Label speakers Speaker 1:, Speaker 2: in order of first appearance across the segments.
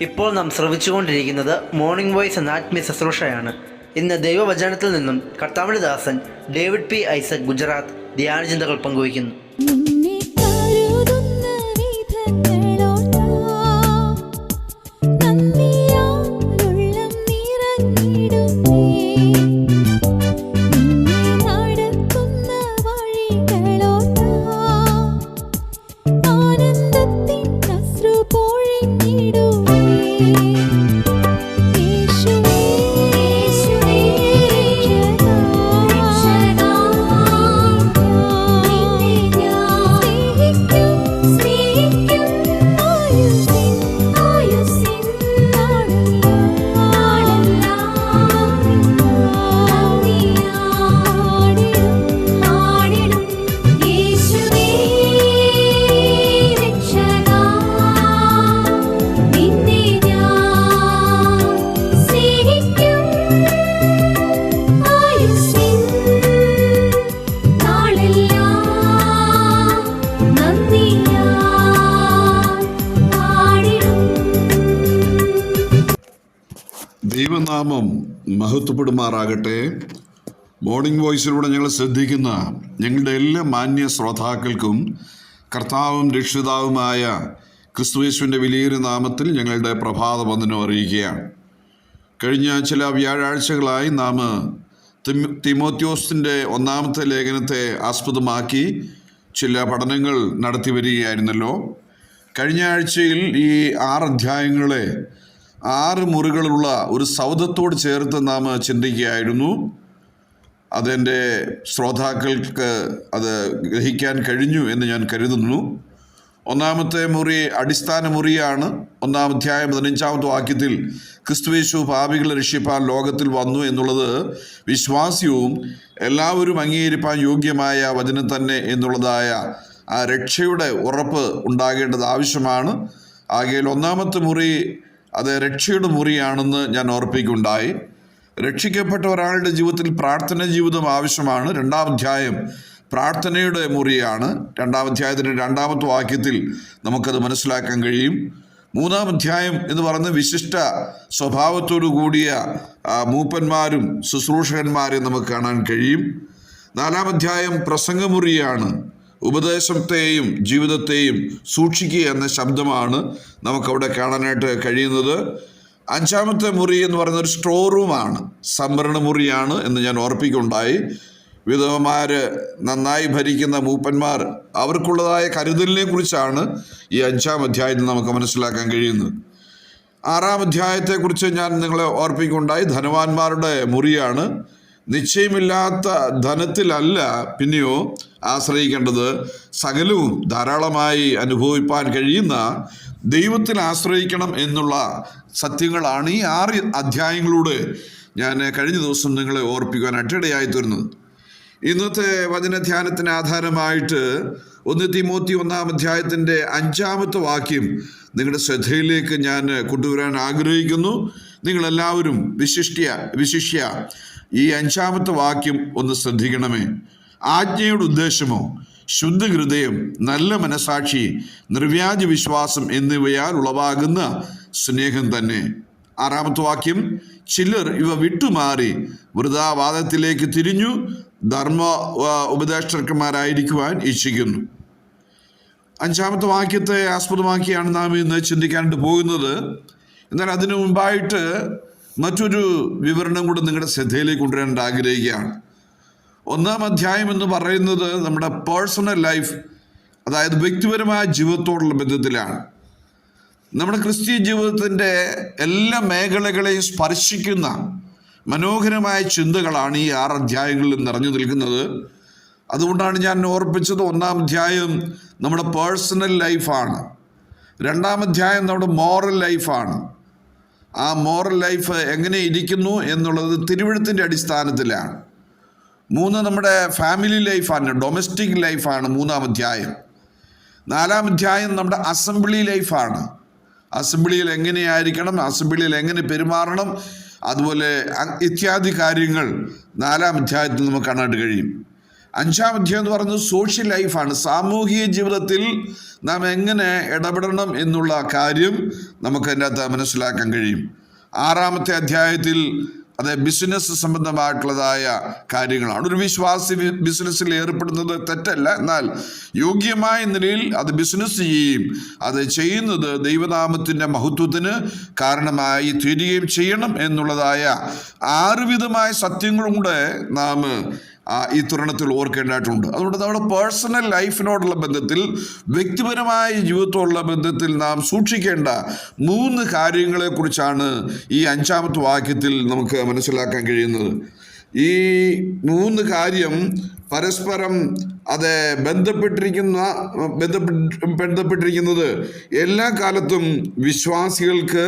Speaker 1: ഇപ്പോൾ നാം ശ്രവിച്ചുകൊണ്ടിരിക്കുന്നത് morning voice എന്ന ആത്മീയ ശുശ്രൂഷയാണ്. ഇന്ന് ദൈവവചനത്തിൽ നിന്നും കർത്താവിന്റെ ദാസൻ ഡേവിഡ് പി ഐസക് ഗുജറാത്ത് ധ്യാനചിന്തകൾ പങ്കുവയ്ക്കുന്നു.
Speaker 2: ദൈവനാമം മഹത്വപ്പെടുമാറാകട്ടെ. മോർണിംഗ് വോയിസിലൂടെ ഞങ്ങൾ ശ്രദ്ധിക്കുന്ന ഞങ്ങളുടെ എല്ലാ മാന്യ ശ്രോതാക്കൾക്കും കർത്താവും രക്ഷിതാവുമായ ക്രിസ്തുയേശുവിൻ്റെ വിലയേറിയ നാമത്തിൽ ഞങ്ങളുടെ പ്രഭാത വന്ദനം അറിയിക്കുകയാണ്. കഴിഞ്ഞ ചില വ്യാഴാഴ്ചകളായി നാം തിമോത്തിയോസിൻ്റെ ഒന്നാമത്തെ ലേഖനത്തെ ആസ്പദമാക്കി ചില പഠനങ്ങൾ നടത്തി വരികയായിരുന്നല്ലോ. കഴിഞ്ഞ ആഴ്ചയിൽ ഈ 6 അധ്യായങ്ങളെ 6 മുറികളുള്ള ഒരു സൗധത്തോട് ചേർത്ത് നാം ചിന്തിക്കുകയായിരുന്നു. അതെൻ്റെ ശ്രോതാക്കൾക്ക് അത് ഗ്രഹിക്കാൻ കഴിഞ്ഞു എന്ന് ഞാൻ കരുതുന്നു. ഒന്നാമത്തെ മുറി അടിസ്ഥാന മുറിയാണ്. 1-ാം അധ്യായം 15-ാമത്തെ വാക്യത്തിൽ ക്രിസ്തുയേശു പാപികളെ രക്ഷിപ്പാൻ ലോകത്തിൽ വന്നു എന്നുള്ളത് വിശ്വാസ്യവും എല്ലാവരും അംഗീകരിപ്പാൻ യോഗ്യമായ വചനം തന്നെ എന്നുള്ളതായ ആ രക്ഷയുടെ ഉറപ്പ് ഉണ്ടാകേണ്ടത് ആവശ്യമാണ്. ആകയാൽ 1-ാമത്തെ മുറി അത് രക്ഷയുടെ മുറിയാണെന്ന് ഞാൻ ഓർപ്പിക്കുകയുണ്ടായി. രക്ഷിക്കപ്പെട്ട ഒരാളുടെ ജീവിതത്തിൽ പ്രാർത്ഥന ജീവിതം ആവശ്യമാണ്. 2-ാം അധ്യായം പ്രാർത്ഥനയുടെ മുറിയാണ്. 2-ാം അധ്യായത്തിൻ്റെ 2-ാമത്തെ വാക്യത്തിൽ നമുക്കത് മനസ്സിലാക്കാൻ കഴിയും. 3-ാം അധ്യായം എന്ന് പറയുന്ന വിശിഷ്ട സ്വഭാവത്തോടു കൂടിയ മൂപ്പന്മാരും ശുശ്രൂഷകന്മാരെയും നമുക്ക് കാണാൻ കഴിയും. 4-ാം അധ്യായം പ്രസംഗമുറിയാണ്. ഉപദേശത്തെയും ജീവിതത്തെയും സൂക്ഷിക്കുക എന്ന ശബ്ദമാണ് നമുക്കവിടെ കാണാനായിട്ട് കഴിയുന്നത്. 5-ാമത്തെ മുറി എന്ന് പറയുന്ന ഒരു സ്റ്റോർ റൂമാണ്, സംഭരണ മുറിയാണ് എന്ന് ഞാൻ ഓർപ്പിക്കുകയുണ്ടായി. വിധവമാർ, നന്നായി ഭരിക്കുന്ന മൂപ്പന്മാർ, അവർക്കുള്ളതായ കരുതലിനെ കുറിച്ചാണ് ഈ 5-ാം അധ്യായത്തിൽ നമുക്ക് മനസ്സിലാക്കാൻ കഴിയുന്നത്. 6-ാം അധ്യായത്തെക്കുറിച്ച് ഞാൻ നിങ്ങളെ ഓർപ്പിക്കുകയുണ്ടായി. ധനവാന്മാരുടെ മുറിയാണ്. നിശ്ചയമില്ലാത്ത ധനത്തിലല്ല പിന്നെയോ ആശ്രയിക്കേണ്ടത്, സകലവും ധാരാളമായി അനുഭവിപ്പാൻ കഴിയുന്ന ദൈവത്തിൽ ആശ്രയിക്കണം എന്നുള്ള സത്യങ്ങളാണ് ഈ 6 അധ്യായങ്ങളിലൂടെ ഞാൻ കഴിഞ്ഞ ദിവസം നിങ്ങളെ ഓർപ്പിക്കുവാനായിട്ട് ഇടയായി തീർന്നത്. ഇന്നത്തെ വചനധ്യാനത്തിന് ആധാരമായിട്ട് 1 തിമോത്തി 1-ാം അധ്യായത്തിൻ്റെ 5-ാമത്തെ വാക്യം നിങ്ങളുടെ ശ്രദ്ധയിലേക്ക് ഞാൻ കൊണ്ടുവരാൻ ആഗ്രഹിക്കുന്നു. നിങ്ങളെല്ലാവരും വിശിഷ്യ ഈ 5-ാമത്തെ വാക്യം ഒന്ന് ശ്രദ്ധിക്കണമേ. ആജ്ഞയുടെ ഉദ്ദേശമോ ശുദ്ധ ഹൃദയം, നല്ല മനസാക്ഷി, നിർവ്യാജ വിശ്വാസം എന്നിവയാൽ ഉളവാകുന്ന സ്നേഹം തന്നെ. 6-ാമത്തെ വാക്യം, ചിലർ ഇവ വിട്ടുമാറി വൃഥാവാദത്തിലേക്ക് തിരിഞ്ഞു ധർമ്മ ഉപദേഷ്ടാക്കന്മാരായിരിക്കുവാൻ ഇച്ഛിക്കുന്നു. 5-ാമത്തെ വാക്യത്തെ ആസ്പദമാക്കിയാണ് നാം ഇന്ന് ചിന്തിക്കാനായിട്ട് പോകുന്നത്. എന്നാൽ അതിനു മുമ്പായിട്ട് മറ്റൊരു വിവരണം കൂടെ നിങ്ങളുടെ ശ്രദ്ധയിലേക്ക് കൊണ്ടുവരാനായിട്ട് ആഗ്രഹിക്കുകയാണ്. 1-ാം അധ്യായം എന്ന് പറയുന്നത് നമ്മുടെ പേഴ്സണൽ ലൈഫ്, അതായത് വ്യക്തിപരമായ ജീവിതത്തോടുള്ള ബന്ധത്തിലാണ്. നമ്മുടെ ക്രിസ്തീയ ജീവിതത്തിൻ്റെ എല്ലാ മേഖലകളെയും സ്പർശിക്കുന്ന മനോഹരമായ ചിന്തകളാണ് ഈ 6 അധ്യായങ്ങളിലും നിറഞ്ഞു നിൽക്കുന്നത്. അതുകൊണ്ടാണ് ഞാൻ ഓർപ്പിച്ചത് 1-ാം അധ്യായം നമ്മുടെ പേഴ്സണൽ ലൈഫാണ്. 2-ാം അധ്യായം നമ്മുടെ മോറൽ ലൈഫാണ്. ആ മോറൽ ലൈഫ് എങ്ങനെ ഇരിക്കുന്നു എന്നുള്ളത് തിരുവെഴുത്തിൻ്റെ അടിസ്ഥാനത്തിലാണ്. 3 നമ്മുടെ ഫാമിലി ലൈഫാണ്, ഡൊമസ്റ്റിക് ലൈഫാണ് 3-ാം അധ്യായം. 4-ാം അധ്യായം നമ്മുടെ അസംബ്ലി ലൈഫാണ്. അസംബ്ലിയിൽ എങ്ങനെയായിരിക്കണം, അസംബ്ലിയിൽ എങ്ങനെ പെരുമാറണം, അതുപോലെ ഇത്യാദി കാര്യങ്ങൾ 4-ാം അധ്യായത്തിൽ നമുക്ക് കാണാനായിട്ട് കഴിയും. 5-ാം അധ്യായം എന്ന് പറയുന്നത് സോഷ്യൽ ലൈഫാണ്. സാമൂഹിക ജീവിതത്തിൽ നാം എങ്ങനെ ഇടപെടണം എന്നുള്ള കാര്യം നമുക്ക് അതിൻ്റെ അകത്ത് മനസ്സിലാക്കാൻ കഴിയും. 6-ാമത്തെ അധ്യായത്തിൽ അത് ബിസിനസ് സംബന്ധമായിട്ടുള്ളതായ കാര്യങ്ങളാണ്. ഒരു വിശ്വാസി ബിസിനസ്സിൽ ഏർപ്പെടുന്നത് തെറ്റല്ല, എന്നാൽ യോഗ്യമായ നിലയിൽ അത് ബിസിനസ് ചെയ്യുകയും അത് ചെയ്യുന്നത് ദൈവനാമത്തിൻ്റെ മഹത്വത്തിന് കാരണമായി തീരുകയും ചെയ്യണം എന്നുള്ളതായ 6 വിധമായ സത്യങ്ങളും കൂടെ നാം ഈ തരുണത്തിൽ ഓർക്കേണ്ടതായിട്ടുണ്ട്. അതുകൊണ്ട് നമ്മുടെ പേഴ്സണൽ ലൈഫിനോടുള്ള ബന്ധത്തിൽ, വ്യക്തിപരമായ ജീവിതത്തോടുള്ള ബന്ധത്തിൽ നാം സൂക്ഷിക്കേണ്ട 3 കാര്യങ്ങളെക്കുറിച്ചാണ് ഈ 5-ാമത്തെ വാക്യത്തിൽ നമുക്ക് മനസ്സിലാക്കാൻ കഴിയുന്നത്. ഈ 3 കാര്യം പരസ്പരം അത് ബന്ധപ്പെട്ടിരിക്കുന്നത് എല്ലാ കാലത്തും വിശ്വാസികൾക്ക്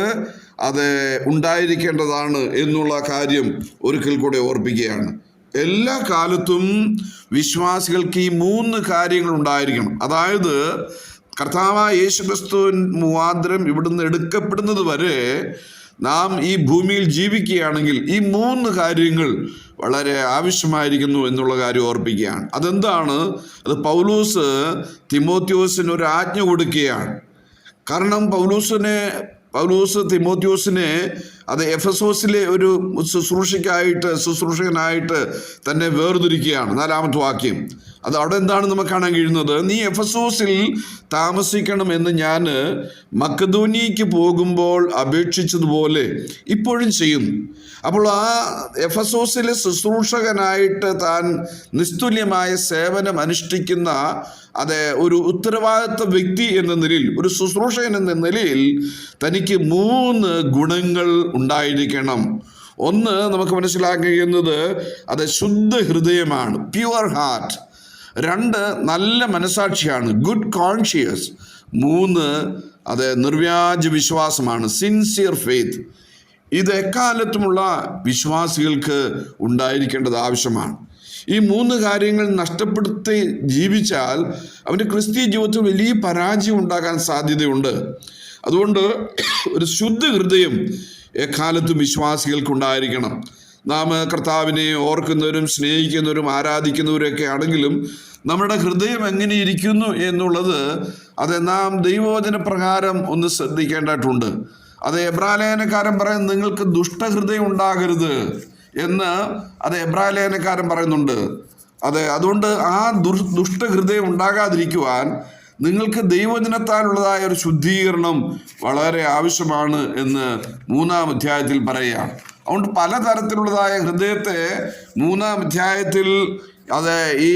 Speaker 2: അത് ഉണ്ടായിരിക്കേണ്ടതാണ് എന്നുള്ള കാര്യം ഒരിക്കൽ കൂടെ ഓർപ്പിക്കുകയാണ്. എല്ലാ കാലത്തും വിശ്വാസികൾക്ക് ഈ 3 കാര്യങ്ങൾ ഉണ്ടായിരിക്കണം. അതായത് കർത്താവായ യേശുക്രിസ്തു മുഖാന്തരം ഇവിടുന്ന് എടുക്കപ്പെടുന്നത് വരെ നാം ഈ ഭൂമിയിൽ ജീവിക്കുകയാണെങ്കിൽ ഈ 3 കാര്യങ്ങൾ വളരെ ആവശ്യമായിരിക്കുന്നു എന്നുള്ള കാര്യം ഓർപ്പിക്കുകയാണ്. അതെന്താണ്? അത് പൗലോസ് തിമോത്തിയോസിന് ഒരു ആജ്ഞ കൊടുക്കുകയാണ്. കാരണം പൗലോസ് തിമോത്തിയോസിനെ അത് എഫെസോസിലെ ഒരു ശുശ്രൂഷകനായിട്ട് തന്നെ വേർതിരിക്കുകയാണ്. 4-ാമത്തെ വാക്യം അത് അവിടെ എന്താണ് നമുക്ക് കാണാൻ കഴിയുന്നത്? നീ എഫെസോസിൽ താമസിക്കണമെന്ന് ഞാൻ മക്കദോനിയയ്ക്ക് പോകുമ്പോൾ അപേക്ഷിച്ചതുപോലെ ഇപ്പോഴും ചെയ്യുന്നു. അപ്പോൾ ആ എഫെസോസിലെ ശുശ്രൂഷകനായിട്ട് താൻ നിസ്തുല്യമായ സേവനം അനുഷ്ഠിക്കുന്ന ഒരു ഉത്തരവാദിത്വ വ്യക്തി എന്ന നിലയിൽ, ഒരു ശുശ്രൂഷകൻ എന്ന നിലയിൽ തനിക്ക് 3 ഗുണങ്ങൾ ഉണ്ടായിരിക്കണം. ഒന്ന് നമുക്ക് മനസ്സിലാക്കാൻ കഴിയുന്നത് അത് ശുദ്ധ ഹൃദയമാണ്, പ്യുവർ ഹാർട്ട്. 2 നല്ല മനസാക്ഷിയാണ്, ഗുഡ് കോൺഷ്യസ്. 3 അത് നിർവ്യാജ വിശ്വാസമാണ്, സിൻസിയർ ഫെയ്ത്ത്. ഇത് എക്കാലത്തുമുള്ള വിശ്വാസികൾക്ക് ഉണ്ടായിരിക്കേണ്ടത് ആവശ്യമാണ്. ഈ 3 കാര്യങ്ങൾ നഷ്ടപ്പെടുത്തി ജീവിച്ചാൽ അവൻ്റെ ക്രിസ്തീയ ജീവിതത്തിൽ വലിയ പരാജയം ഉണ്ടാകാൻ സാധ്യതയുണ്ട്. അതുകൊണ്ട് ഒരു ശുദ്ധ ഹൃദയം എക്കാലത്തും വിശ്വാസികൾക്കുണ്ടായിരിക്കണം. നാം കർത്താവിനെ ഓർക്കുന്നവരും സ്നേഹിക്കുന്നവരും ആരാധിക്കുന്നവരൊക്കെ ആണെങ്കിലും നമ്മുടെ ഹൃദയം എങ്ങനെ ഇരിക്കുന്നു എന്നുള്ളത് അത് നാം ദൈവവചന പ്രകാരം ഒന്ന് ശ്രദ്ധിക്കേണ്ടതായിട്ടുണ്ട്. അത് എബ്രായലേഖനക്കാരൻ പറയുന്നത് നിങ്ങൾക്ക് ദുഷ്ടഹൃദയം ഉണ്ടാകരുത് എന്ന് എബ്രായലേഖനക്കാരൻ പറയുന്നുണ്ട്. അതുകൊണ്ട് ആ ദുഷ്ടഹൃദയം ഉണ്ടാകാതിരിക്കുവാൻ നിങ്ങൾക്ക് ദൈവജനത്താലുള്ളതായ ഒരു ശുദ്ധീകരണം വളരെ ആവശ്യമാണ് എന്ന് 3-ാം അധ്യായത്തിൽ പറയുകയാണ്. അതുകൊണ്ട് പലതരത്തിലുള്ളതായ ഹൃദയത്തെ 3-ാം അധ്യായത്തിൽ ഈ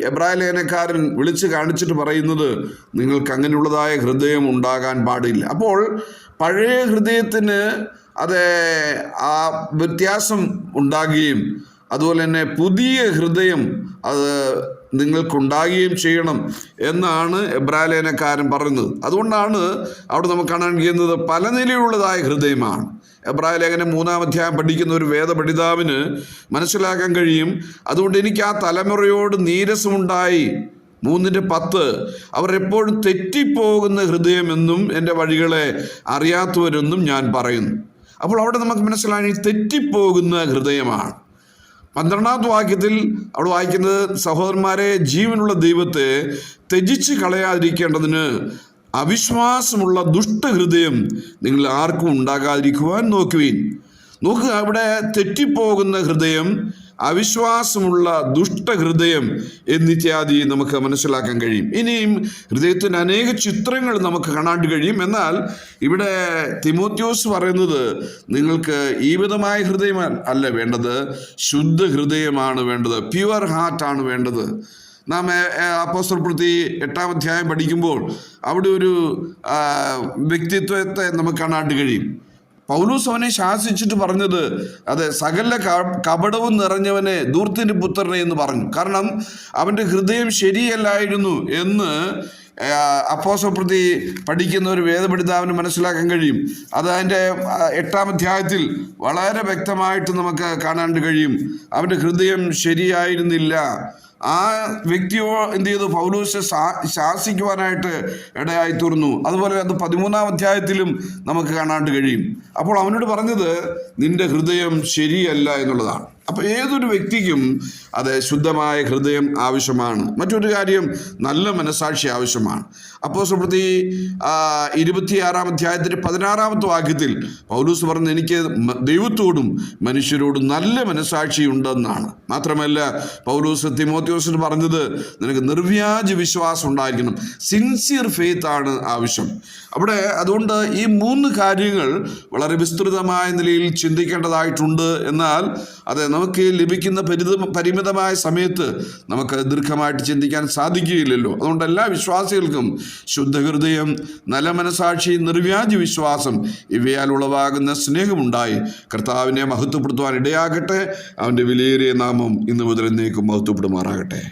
Speaker 2: എബ്രായലേഖനക്കാരൻ വിളിച്ച് കാണിച്ചിട്ട് പറയുന്നത് നിങ്ങൾക്ക് അങ്ങനെയുള്ളതായ ഹൃദയം ഉണ്ടാകാൻ പാടില്ല. അപ്പോൾ പഴയ ഹൃദയത്തിന് ആ വ്യത്യാസം ഉണ്ടാകുകയും അതുപോലെ തന്നെ പുതിയ ഹൃദയം അത് നിങ്ങൾക്കുണ്ടാകുകയും ചെയ്യണം എന്നാണ് എബ്രായലേഖനക്കാരൻ പറയുന്നത്. അതുകൊണ്ടാണ് അവിടെ നമുക്ക് കാണാൻ കഴിയുന്നത് പല നിലയിലുള്ളതായ ഹൃദയമാണ്. എബ്രായലേഖനം 3-ാം അധ്യായം പഠിക്കുന്ന ഒരു വേദപഠിതാവിന് മനസ്സിലാക്കാൻ കഴിയും. അതുകൊണ്ട് എനിക്ക് ആ തലമുറയോട് നീരസമുണ്ടായി. 3:10 അവർ എപ്പോഴും തെറ്റിപ്പോകുന്ന ഹൃദയമെന്നും എൻ്റെ വഴികളെ അറിയാത്തവരെന്നും ഞാൻ പറയുന്നു. അപ്പോൾ അവിടെ നമുക്ക് മനസ്സിലായി തെറ്റിപ്പോകുന്ന ഹൃദയമാണ്. 12-ാമത്തെ വാക്യത്തിൽ അവിടെ വായിക്കുന്നത്, സഹോദരന്മാരെ, ജീവനുള്ള ദൈവത്തെ ത്യജിച്ച് കളയാതിരിക്കേണ്ടതിന് അവിശ്വാസമുള്ള ദുഷ്ടഹൃദയം നിങ്ങൾ ആർക്കും ഉണ്ടാകാതിരിക്കുവാൻ നോക്കുവിൻ. നോക്കുക, അവിടെ തെറ്റിപ്പോകുന്ന ഹൃദയം, അവിശ്വാസമുള്ള ദുഷ്ടഹൃദയം എന്നിത്യാദി നമുക്ക് മനസ്സിലാക്കാൻ കഴിയും. ഇനിയും ഹൃദയത്തിന് അനേക ചിത്രങ്ങൾ നമുക്ക് കാണാൻ കഴിയും. എന്നാൽ ഇവിടെ തിമോത്തിയോസ് പറയുന്നത് നിങ്ങൾക്ക് ഈ വിധമായ ഹൃദയം അല്ല വേണ്ടത്, ശുദ്ധ ഹൃദയമാണ് വേണ്ടത്, പ്യുവർ ഹാർട്ടാണ് വേണ്ടത്. നാം അപ്പോസ്തലപ്രവൃത്തി 8-ാം അധ്യായം പഠിക്കുമ്പോൾ അവിടെ ഒരു വ്യക്തിത്വത്തെ നമുക്ക് കാണാൻ കഴിയും. പൗലോസ് അവനെ ശാസിച്ചിട്ട് പറഞ്ഞത് സകല കപടവും നിറഞ്ഞവനെ, ധൂർത്തിന്റെ പുത്രനെ എന്ന് പറഞ്ഞു. കാരണം അവൻ്റെ ഹൃദയം ശരിയല്ലായിരുന്നു എന്ന് അപ്പോസ്തലപ്രവൃത്തി പഠിക്കുന്ന ഒരു വേദപഠിതാവിന് മനസ്സിലാക്കാൻ കഴിയും. അതിൻ്റെ 8-ാം അധ്യായത്തിൽ വളരെ വ്യക്തമായിട്ട് നമുക്ക് കാണാൻ കഴിയും. അവൻ്റെ ഹൃദയം ശരിയായിരുന്നില്ല. ആ വ്യക്തിയോ എന്ത് ചെയ്തു? പൗലോസ് ശാസിക്കുവാനായിട്ട് ഇടയായി തീർന്നു. അതുപോലെ അത് 13-ാം അധ്യായത്തിലും നമുക്ക് കാണാൻ കഴിയും. അപ്പോൾ അവനോട് പറഞ്ഞത് നിന്റെ ഹൃദയം ശരിയല്ല എന്നുള്ളതാണ്. അപ്പോൾ ഏതൊരു വ്യക്തിക്കും അത് ശുദ്ധമായ ഹൃദയം ആവശ്യമാണ്. മറ്റൊരു കാര്യം, നല്ല മനസാക്ഷി ആവശ്യമാണ്. അപ്പോസ്തലപ്രവൃത്തി 26-ാം അധ്യായത്തിൻ്റെ 16-ാമത്തെ വാക്യത്തിൽ പൗലോസ് പറഞ്ഞു, എനിക്ക് ദൈവത്തോടും മനുഷ്യരോടും നല്ല മനസാക്ഷി ഉണ്ടെന്നാണ്. മാത്രമല്ല പൗലോസ് തിമോത്തിയോസിന് പറഞ്ഞത്, നിനക്ക് നിർവ്യാജ വിശ്വാസം ഉണ്ടായിരിക്കണം, സിൻസിയർ ഫെയ്ത്ത് ആണ് ആവശ്യം. അവിടെ അതുകൊണ്ട് ഈ 3 കാര്യങ്ങൾ വളരെ വിസ്തൃതമായ നിലയിൽ ചിന്തിക്കേണ്ടതായിട്ടുണ്ട്. എന്നാൽ അത് നമുക്ക് ലഭിക്കുന്ന പരിമിതമായ സമയത്ത് നമുക്ക് ദീർഘമായിട്ട് ചിന്തിക്കാൻ സാധിക്കുകയില്ലല്ലോ. അതുകൊണ്ട് എല്ലാ വിശ്വാസികൾക്കും ശുദ്ധഹൃദയം, നല്ല മനസാക്ഷി, നിർവ്യാജ വിശ്വാസം ഇവയാൽ ഉളവാകുന്ന സ്നേഹമുണ്ടായി കർത്താവിനെ മഹത്വപ്പെടുത്തുവാൻ ഇടയാകട്ടെ. അവൻ്റെ വിലയേറിയ നാമം ഇന്ന് മുതൽ എന്നേക്കും മഹത്വപ്പെടുമാറാകട്ടെ.